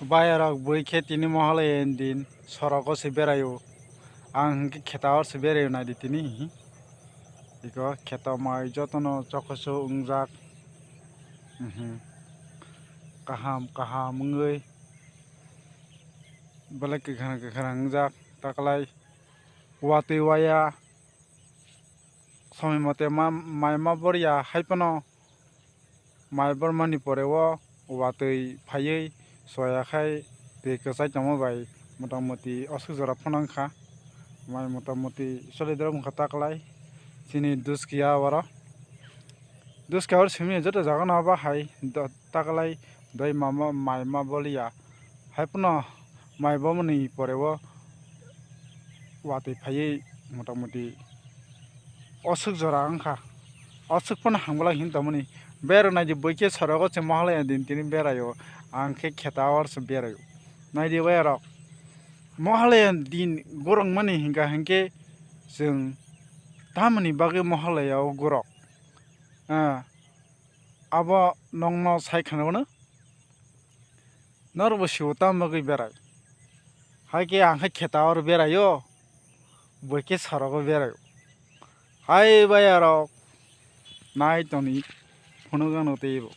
Bayarok bui khetini mahalaya din soroko se biraio angkhe khetoc se biraio naiditini iko khetoc mai jotono chokoso ungjak kaham kaham wngwi belai kwkhwrang kwkhwrang ungjak taklai watui waya somoi mote mai ma boriya haifano mai bormani poreo watui phaiwi soyakhai twi kwchai tongma bai motamoti asuk jora phonangkha mai motamoti solidrok wngkha taklai chini duskya oro duskya oro simi joto jaga no bahai taklai doi mai ma boliya haifano mai bomani poreo watui phaiwi motamoti asuk jora wngkha asuk phano hangblai him tongmani bero naidi buikhe soroko se mahalaya din tini beraio angkhe khetoc se beraio naidi bayarok mahalaya din gorokmani hingka hinkhe chwng tamoni bagwi mahalaya o gorok abo nongno saikhanao norbo sibo tamo bagwi berai haikhe angkhe khetoc ro beraio buikhe soroko beraio hai bayarok nai toni phono gano teibo.